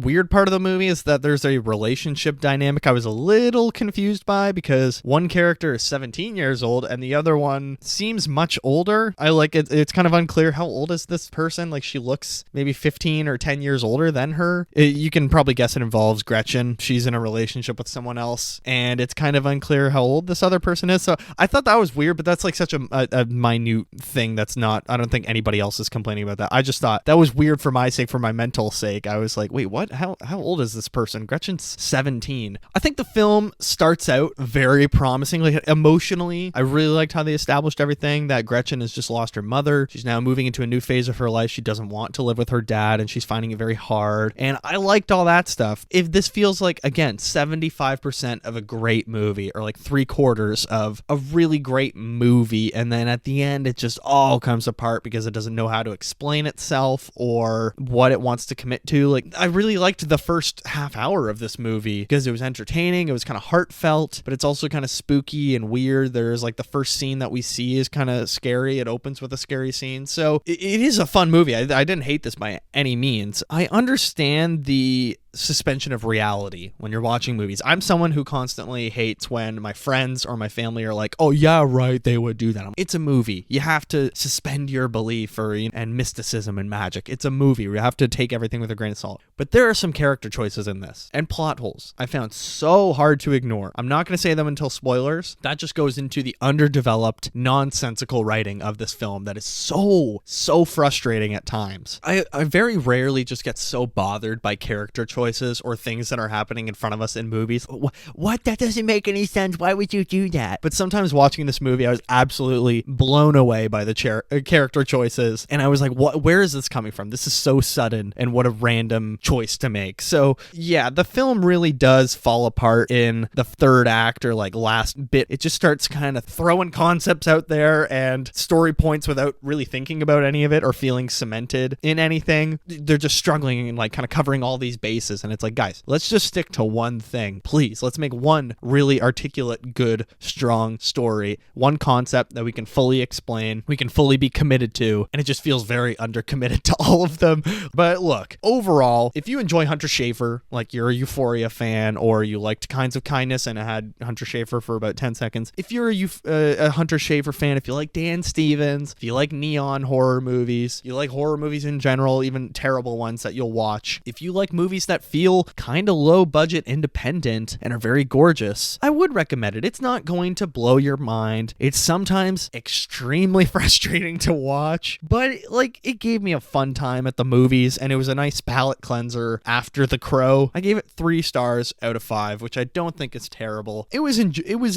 weird part of the movie is that there's a relationship dynamic I was a little confused by, because one character is 17 years old and the other one seems much older. It's kind of unclear, how old is this person? Like, she looks maybe 15 or 10 years older than her. You can probably guess it involves Gretchen. She's in a relationship with someone else, and it's kind of unclear how old this other person is. So I thought that was weird, but that's like such a minute thing that's not, I don't think anybody else is complaining about that. I just thought that was weird for my sake, for my mental sake. I was like, wait, what? How old is this person? Gretchen's 17. I think the film starts out very promisingly. Emotionally, I really liked how they established everything, that Gretchen has just lost her mother. She's now moving into a new phase of her life. She doesn't want to live with her dad, and she's finding it very hard. And I liked all that stuff. If this feels like, again, 75% of a great movie, or like 3/4 of a really great movie, and then at the end it just all comes apart because it doesn't know how to explain itself or what it wants to commit to. Like, I really liked the first half hour of this movie because it was entertaining, it was kind of heartfelt, but it's also kind of spooky and weird. There's like the first scene that we see is kind of scary. It opens with a scary scene. So it is a fun movie. I didn't hate this by any means. I understand the suspension of reality when you're watching movies. I'm someone who constantly hates when my friends or my family are like, oh yeah, right, they would do that. It's a movie. You have to suspend your belief and mysticism and magic. It's a movie. You have to take everything with a grain of salt. But there are some character choices in this and plot holes I found so hard to ignore. I'm not going to say them until spoilers. That just goes into the underdeveloped, nonsensical writing of this film that is so frustrating at times. I very rarely just get so bothered by character choices or things that are happening in front of us in movies. What? That doesn't make any sense. Why would you do that? But sometimes watching this movie, I was absolutely blown away by the character choices. And I was like, where is this coming from? This is so sudden, and what a random choice to make. So yeah, the film really does fall apart in the third act or like last bit. It just starts kind of throwing concepts out there and story points without really thinking about any of it or feeling cemented in anything. They're just struggling and like kind of covering all these bases. And it's like, guys, let's just stick to one thing, please. Let's make one really articulate, good, strong story, one concept that we can fully explain, we can fully be committed to, and it just feels very undercommitted to all of them. But look, overall, if you enjoy Hunter Schafer, like you're a Euphoria fan, or you liked Kinds of Kindness and it had Hunter Schafer for about 10 seconds, if you're a Hunter Schafer fan, if you like Dan Stevens, if you like neon horror movies, you like horror movies in general, even terrible ones that you'll watch, if you like movies that feel kind of low budget, independent, and are very gorgeous, I would recommend it. It's not going to blow your mind. It's sometimes extremely frustrating to watch, but like it gave me a fun time at the movies, and it was a nice palate cleanser after The Crow. I gave it 3 stars out of 5, which I don't think is terrible. It was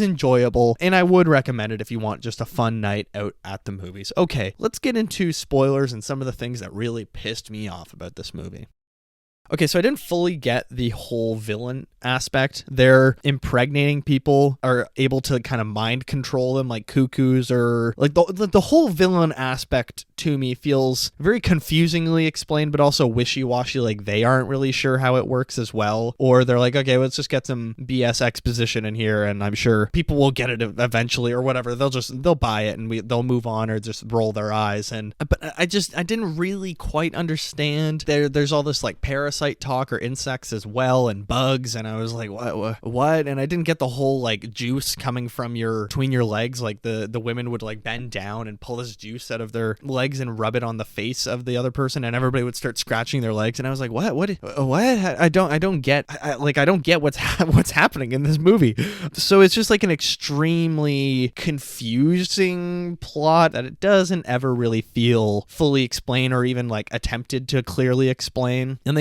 enjoyable, and I would recommend it if you want just a fun night out at the movies. Okay, let's get into spoilers and some of the things that really pissed me off about this movie. Okay, so I didn't fully get the whole villain aspect. They're impregnating people, are able to kind of mind control them like cuckoos, or like the whole villain aspect to me feels very confusingly explained, but also wishy-washy, like they aren't really sure how it works as well. Or they're like, okay, let's just get some BS exposition in here and I'm sure people will get it eventually or whatever. They'll buy it and they'll move on or just roll their eyes. But I didn't really quite understand. There's all this like parasite talk or insects as well and bugs, and I was like, what? And I didn't get the whole like juice coming from between your legs, like the women would like bend down and pull this juice out of their legs and rub it on the face of the other person, and everybody would start scratching their legs, and I was like, what? I don't get what's happening in this movie. So it's just like an extremely confusing plot that it doesn't ever really feel fully explained or even like attempted to clearly explain. And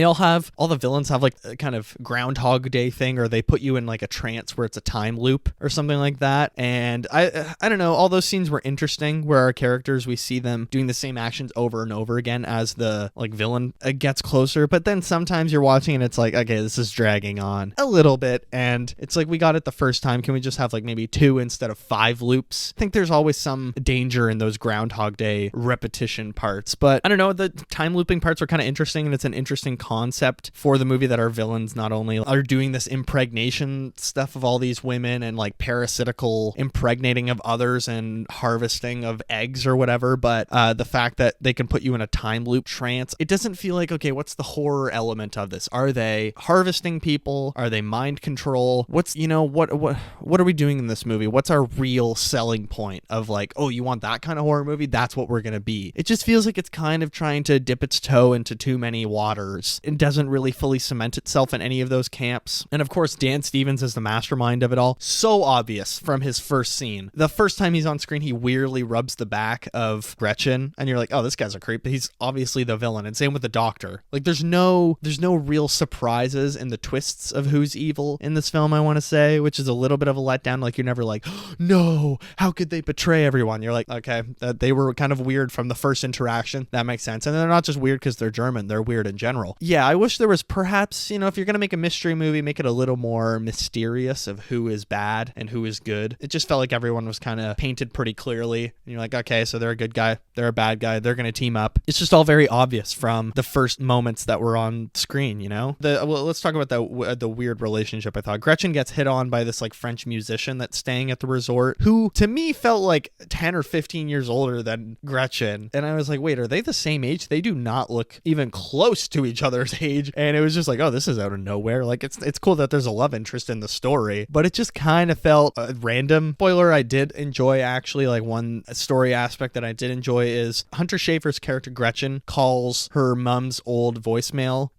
all the villains have like a kind of Groundhog Day thing, or they put you in like a trance where it's a time loop or something like that. And I don't know, all those scenes were interesting where our characters, we see them doing the same actions over and over again as the like villain gets closer. But then sometimes you're watching and it's like, okay, this is dragging on a little bit, and it's like, we got it the first time, can we just have like maybe 2 instead of 5 loops? I think there's always some danger in those Groundhog Day repetition parts, but I don't know, the time looping parts are kind of interesting, and it's an interesting concept for the movie that our villains not only are doing this impregnation stuff of all these women and like parasitical impregnating of others and harvesting of eggs or whatever, but the fact that they can put you in a time loop trance, it doesn't feel like, okay, what's the horror element of this? Are they harvesting people? Are they mind control? What are we doing in this movie? What's our real selling point of like, oh, you want that kind of horror movie? That's what we're gonna be. It just feels like it's kind of trying to dip its toe into too many waters. It doesn't really fully cement itself in any of those camps. And of course, Dan Stevens is the mastermind of it all. So obvious from his first scene. The first time he's on screen, he weirdly rubs the back of Gretchen, and you're like, oh, this guy's a creep. He's obviously the villain. And same with the doctor. Like, there's no real surprises in the twists of who's evil in this film, I want to say, which is a little bit of a letdown. Like, you're never like, oh, no, how could they betray everyone? You're like, okay, they were kind of weird from the first interaction. That makes sense. And they're not just weird because they're German. They're weird in general. Yeah, I wish there was perhaps, if you're going to make a mystery movie, make it a little more mysterious of who is bad and who is good. It just felt like everyone was kind of painted pretty clearly. And you're like, okay, so they're a good guy, they're a bad guy. They're going to team up. It's just all very obvious from the first moments that were on screen, you know? Let's talk about the weird relationship. I thought Gretchen gets hit on by this like French musician that's staying at the resort, who to me felt like 10 or 15 years older than Gretchen. And I was like, wait, are they the same age? They do not look even close to each other's age. And it was just like, oh, this is out of nowhere. Like, it's cool that there's a love interest in the story, but it just kind of felt random. Spoiler, I did enjoy actually, like, one story aspect that I did enjoy is Hunter Schafer's character Gretchen calls her mom's old voicemail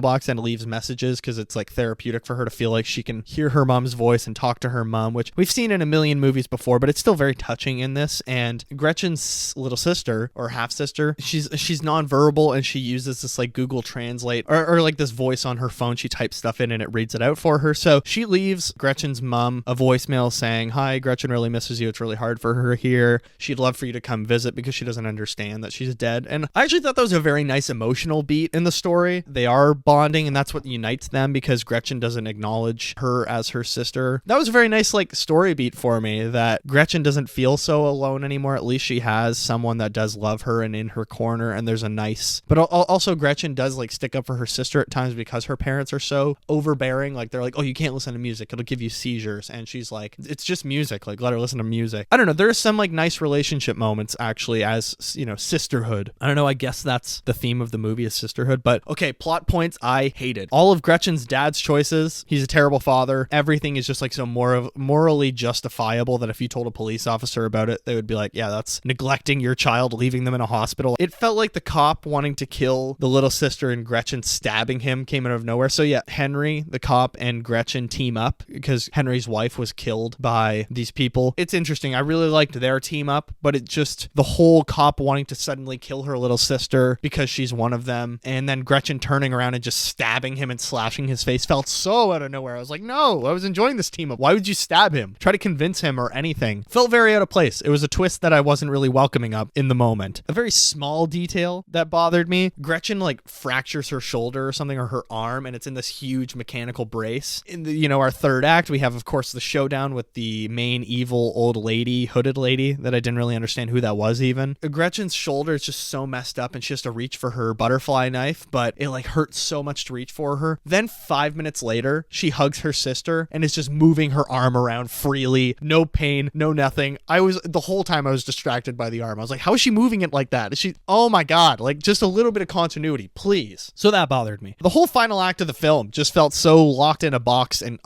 box and leaves messages because it's like therapeutic for her to feel like she can hear her mom's voice and talk to her mom, which we've seen in a million movies before, but it's still very touching in this. And Gretchen's little sister or half sister, she's nonverbal, and she uses this like Google Translate or like this voice on her phone. She types stuff in and it reads it out for her. So she leaves Gretchen's mom a voicemail saying, "Hi, Gretchen really misses you. It's really hard for her here. She'd love for you to come visit because she doesn't understand that she's dead." And I actually thought that was a very nice emotional beat in the story. They are bonding, and that's what unites them because Gretchen doesn't acknowledge her as her sister. That was a very nice like story beat for me, that Gretchen doesn't feel so alone anymore. At least she has someone that does love her and in her corner, and there's a nice, but also Gretchen does like stick up for her sister at times because her parents are so overbearing. Like they're like, "Oh, you can't listen to music, it'll give you seizures," and she's like, "It's just music, like let her listen to music." I don't know, there's some like nice relationship moments actually, as you know, sisterhood. I don't know, I guess that's the theme of the movie is sisterhood. But okay, plot points I hated. All of Gretchen's dad's choices. He's a terrible father. Everything is just like so morally justifiable that if you told a police officer about it, they would be like, yeah, that's neglecting your child, leaving them in a hospital. It felt like the cop wanting to kill the little sister and Gretchen stabbing him came out of nowhere. So yeah, Henry, the cop, and Gretchen team up because Henry's wife was killed by these people. It's interesting. I really liked their team up, but it just, the whole cop wanting to suddenly kill her little sister because she's one of them, and then Gretchen turning around and just stabbing him and slashing his face felt so out of nowhere. I was like, no, I was enjoying this team up. Why would you stab him? Try to convince him or anything. Felt very out of place. It was a twist that I wasn't really welcoming up in the moment. A very small detail that bothered me. Gretchen like fractures her shoulder or something, or her arm, and it's in this huge mechanical brace. In the, you know, our third act, we have of course the showdown with the main evil old lady, hooded lady, that I didn't really understand who that was even. Gretchen's shoulder is just so messed up and she has to reach for her butterfly knife, but it like hurts so much to reach for her. Then 5 minutes later, she hugs her sister and is just moving her arm around freely. No pain, no nothing. The whole time I was distracted by the arm. I was like, how is she moving it like that? Is she, oh my God, like just a little bit of continuity, please. So that bothered me. The whole final act of the film just felt so locked in a box and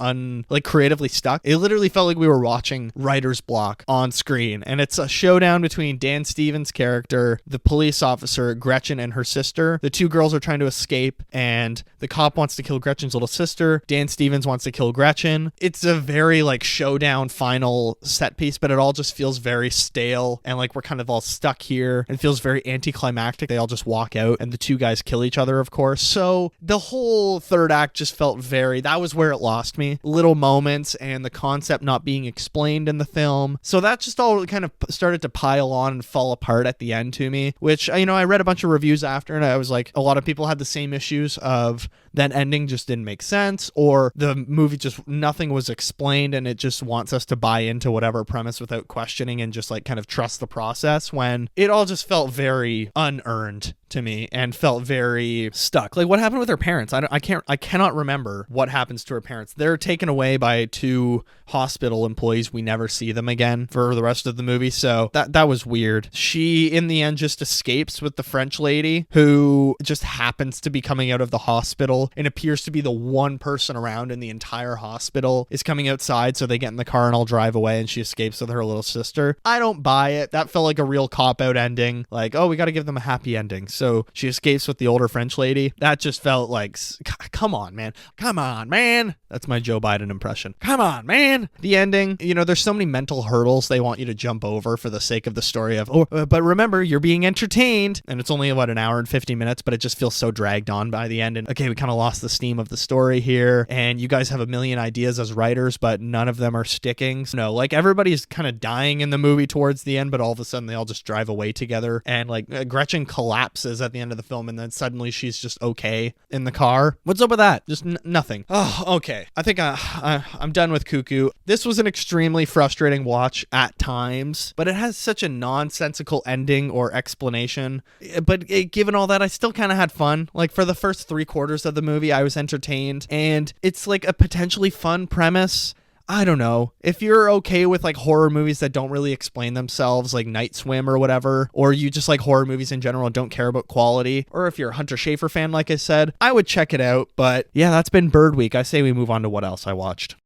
creatively stuck. It literally felt like we were watching writer's block on screen, and it's a showdown between Dan Stevens' character, the police officer, Gretchen, and her sister. The two girls are trying to escape, and the cop wants to kill Gretchen's little sister. Dan Stevens wants to kill Gretchen. It's a very like showdown final set piece, but it all just feels very stale, and like we're kind of all stuck here. It feels very anticlimactic. They all just walk out, and the two guys kill each other, of course. So the whole third act just felt that was where it lost me. Little moments and the concept not being explained in the film. So that just all kind of started to pile on and fall apart at the end to me, which, you know, I read a bunch of reviews after, and I was like, a lot of people had the same issues of that ending just didn't make sense, or the movie just, nothing was explained and it just wants us to buy into whatever premise without questioning and just like kind of trust the process, when it all just felt very unearned to me and felt very stuck. Like, what happened with her parents? I cannot remember what happens to her parents. They're taken away by two hospital employees. We never see them again for the rest of the movie. So that was weird. She in the end just escapes with the French lady, who just happens to be coming out of the hospital and appears to be the one person around in the entire hospital, is coming outside. So they get in the car and all drive away, and she escapes with her little sister. I don't buy it. That felt like a real cop-out ending. Like, oh, we got to give them a happy ending. So she escapes with the older French lady. That just felt like, come on, man. Come on, man. That's my Joe Biden impression. Come on, man. The ending, you know, there's so many mental hurdles they want you to jump over for the sake of the story of, but remember, you're being entertained. And it's only about an hour and 50 minutes, but it just feels so dragged on by the end. And okay, we kind of lost the steam of the story here. And you guys have a million ideas as writers, but none of them are sticking. So, no, like everybody's kind of dying in the movie towards the end, but all of a sudden they all just drive away together. And like Gretchen collapses collapses at the end of the film and then suddenly she's just okay in the car. What's up with that? Just nothing. Oh, okay. I think I'm done with Cuckoo. This was an extremely frustrating watch at times, but it has such a nonsensical ending or explanation. But given all that, I still kind of had fun. Like for the first 3/4 of the movie, I was entertained, and it's like a potentially fun premise. I don't know. If you're okay with like horror movies that don't really explain themselves, like Night Swim or whatever, or you just like horror movies in general and don't care about quality, or if you're a Hunter Schafer fan, like I said, I would check it out. But yeah, that's been Bird Week. I say we move on to what else I watched.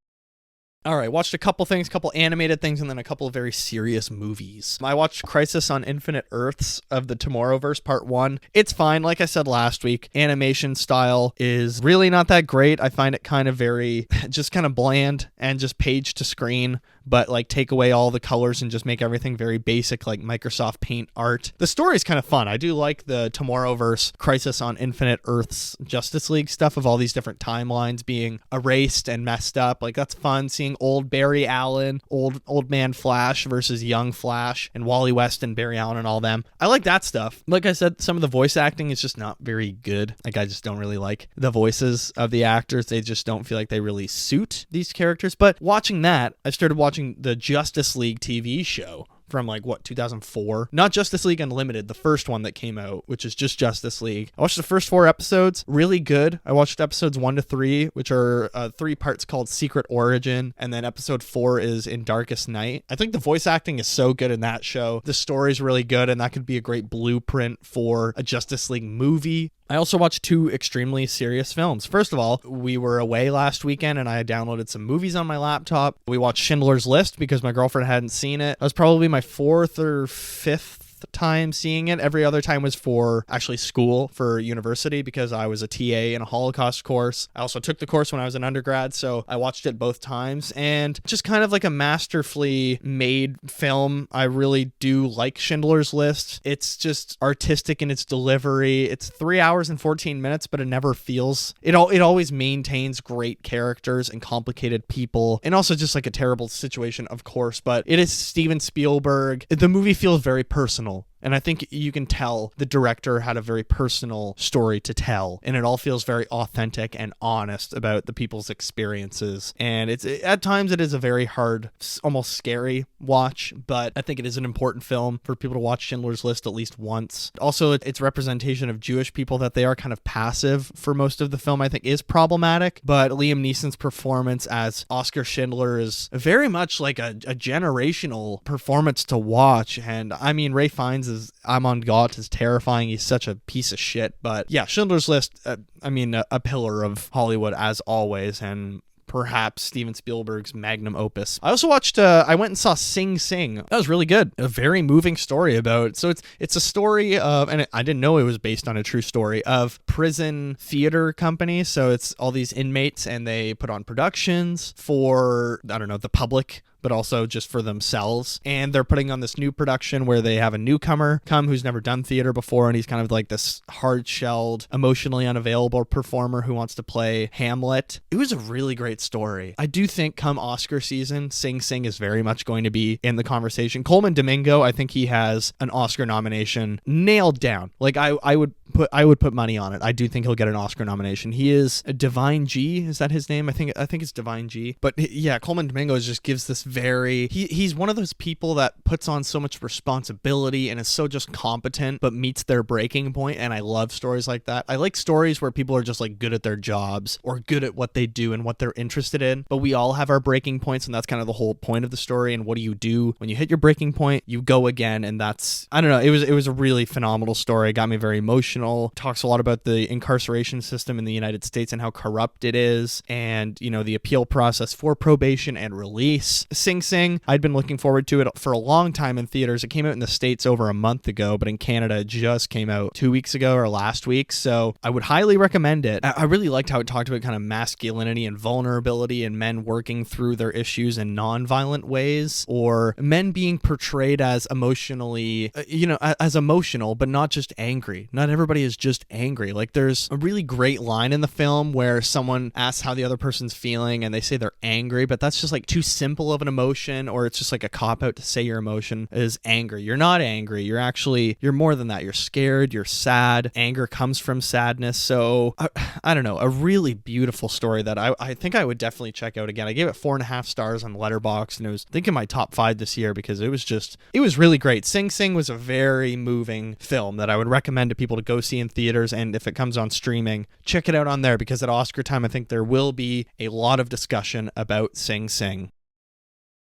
All right, watched a couple things, couple animated things, and then a couple of very serious movies. I watched Crisis on Infinite Earths of the Tomorrowverse Part 1. It's fine. Like I said last week, animation style is really not that great. I find it kind of very, just kind of bland and just page to screen, but like take away all the colors and just make everything very basic, like Microsoft Paint art. The story is kind of fun. I do like the Tomorrowverse Crisis on Infinite Earths Justice League stuff of all these different timelines being erased and messed up. Like that's fun seeing old Barry Allen, old man Flash versus young Flash, and Wally West and Barry Allen and all them. I like that stuff. Like I said, some of the voice acting is just not very good. Like I just don't really like the voices of the actors. They just don't feel like they really suit these characters. But watching that, I started watching the Justice League TV show from like 2004, not Justice League Unlimited, the first one that came out, which is just Justice League. I watched the first 4 episodes, really good. I watched episodes 1 to 3, which are 3 parts called Secret Origin, and then episode 4 is In Darkest Night. I think the voice acting is so good in that show. The story's really good, and that could be a great blueprint for a Justice League movie. I also watched 2 extremely serious films. First of all, we were away last weekend and I downloaded some movies on my laptop. We watched Schindler's List because my girlfriend hadn't seen it. That was probably my 4th or 5th time seeing it. Every other time was for actually school, for university, because I was a TA in a Holocaust course. I also took the course when I was an undergrad, so I watched it both times, and just kind of like a masterfully made film. I really do like Schindler's List. It's just artistic in its delivery. It's 3 hours and 14 minutes, but it never feels, it always maintains great characters and complicated people, and also just like a terrible situation, of course, but it is Steven Spielberg. The movie feels very personal. And I think you can tell the director had a very personal story to tell, and it all feels very authentic and honest about the people's experiences. And at times it is a very hard, almost scary watch, but I think it is an important film for people to watch Schindler's List at least once. Also, its representation of Jewish people, that they are kind of passive for most of the film, I think is problematic, but Liam Neeson's performance as Oscar Schindler is very much like a generational performance to watch. And I mean, Ray Fiennes is Amon Gott is terrifying. He's such a piece of shit. But yeah, Schindler's List, a pillar of Hollywood as always, and perhaps Steven Spielberg's magnum opus. I also watched, I went and saw Sing Sing. That was really good. A very moving story about, so it's a story of, and I didn't know it was based on a true story, of prison theater companies. So it's all these inmates and they put on productions for, I don't know, the public, but also just for themselves. And they're putting on this new production where they have a newcomer come who's never done theater before, and he's kind of like this hard-shelled, emotionally unavailable performer who wants to play Hamlet. It was a really great story. I do think come Oscar season, Sing Sing is very much going to be in the conversation. Coleman Domingo, I think he has an Oscar nomination nailed down. Like I would put money on it. I do think he'll get an Oscar nomination. He is a Divine G. Is that his name? I think it's Divine G. But yeah, Coleman Domingo just gives this he's one of those people that puts on so much responsibility and is so just competent, but meets their breaking point. And I love stories like that. I like stories where people are just like good at their jobs or good at what they do and what they're interested in. But we all have our breaking points, and that's kind of the whole point of the story. And what do you do when you hit your breaking point? You go again, and that's, I don't know. It was a really phenomenal story. It got me very emotional. Talks a lot about the incarceration system in the United States and how corrupt it is, and the appeal process for probation and release. Sing Sing, I'd been looking forward to it for a long time in theaters. It came out in the States over a month ago, but in Canada it just came out 2 weeks ago or last week, so I would highly recommend it. I really liked how it talked about kind of masculinity and vulnerability and men working through their issues in non-violent ways, or men being portrayed as emotionally, as emotional, but not just angry. Not everybody is just angry. Like, there's a really great line in the film where someone asks how the other person's feeling and they say they're angry, but that's just like too simple of an an emotion, or it's just like a cop-out to say your emotion, is anger. You're not angry. You're more than that. You're scared. You're sad. Anger comes from sadness. So, I don't know, a really beautiful story that I think I would definitely check out again. I gave it 4.5 stars on Letterboxd, and it was, I think, in my top 5 this year because it was really great. Sing Sing was a very moving film that I would recommend to people to go see in theaters, and if it comes on streaming, check it out on there because at Oscar time, I think there will be a lot of discussion about Sing Sing.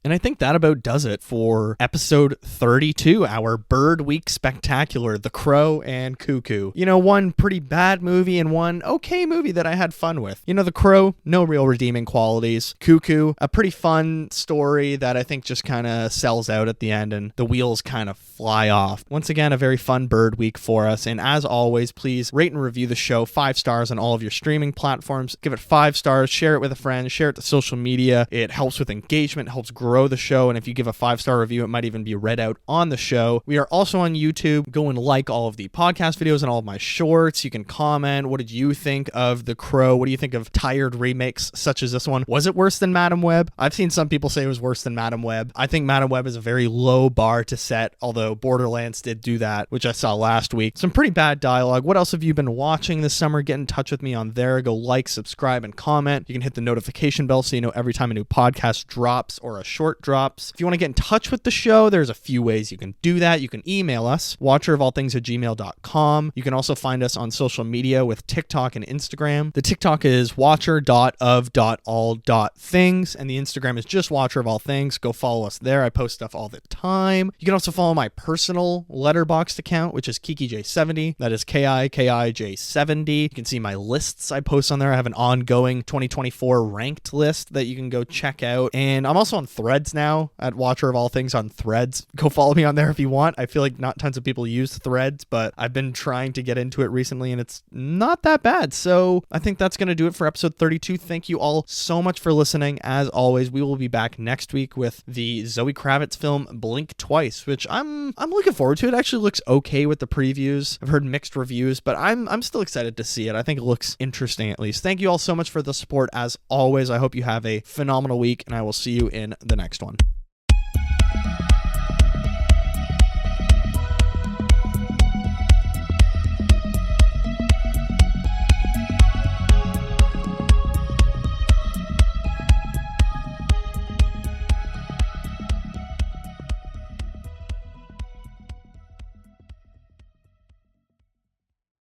And I think that about does it for episode 32, our Bird Week Spectacular, The Crow and Cuckoo. You know, one pretty bad movie and one okay movie that I had fun with. You know, The Crow, no real redeeming qualities. Cuckoo, a pretty fun story that I think just kind of sells out at the end and the wheels kind of fly off. Once again, a very fun Bird Week for us. And as always, please rate and review the show 5 stars on all of your streaming platforms. Give it 5 stars, share it with a friend, share it to social media. It helps with engagement, helps grow the show, and if you give a 5-star review, it might even be read out on the show. We are also on YouTube. Go and like all of the podcast videos and all of my shorts. You can comment. What did you think of The Crow? What do you think of tired remakes such as this one? Was it worse than Madam Web? I've seen some people say it was worse than Madam Web. I think Madam Web is a very low bar to set, although Borderlands did do that, which I saw last week. Some pretty bad dialogue. What else have you been watching this summer? Get in touch with me on there. Go like, subscribe, and comment. You can hit the notification bell so you know every time a new podcast drops or a short drops. If you want to get in touch with the show, there's a few ways you can do that. You can email us, watcherofallthings@gmail.com. You can also find us on social media with TikTok and Instagram. The TikTok is watcher.of.all.things, and the Instagram is just watcherofallthings. Go follow us there. I post stuff all the time. You can also follow my personal Letterboxd account, which is KikiJ70. That is KIKIJ70. You can see my lists I post on there. I have an ongoing 2024 ranked list that you can go check out. And I'm also on Threads now at Watcher of All Things on Threads. Go follow me on there if you want. I feel like not tons of people use Threads, but I've been trying to get into it recently and it's not that bad. So I think that's going to do it for episode 32. Thank you all so much for listening. As always, we will be back next week with the Zoe Kravitz film Blink Twice, which I'm looking forward to. It actually looks okay with the previews. I've heard mixed reviews, but I'm still excited to see it. I think it looks interesting at least. Thank you all so much for the support as always. I hope you have a phenomenal week and I will see you in the next one.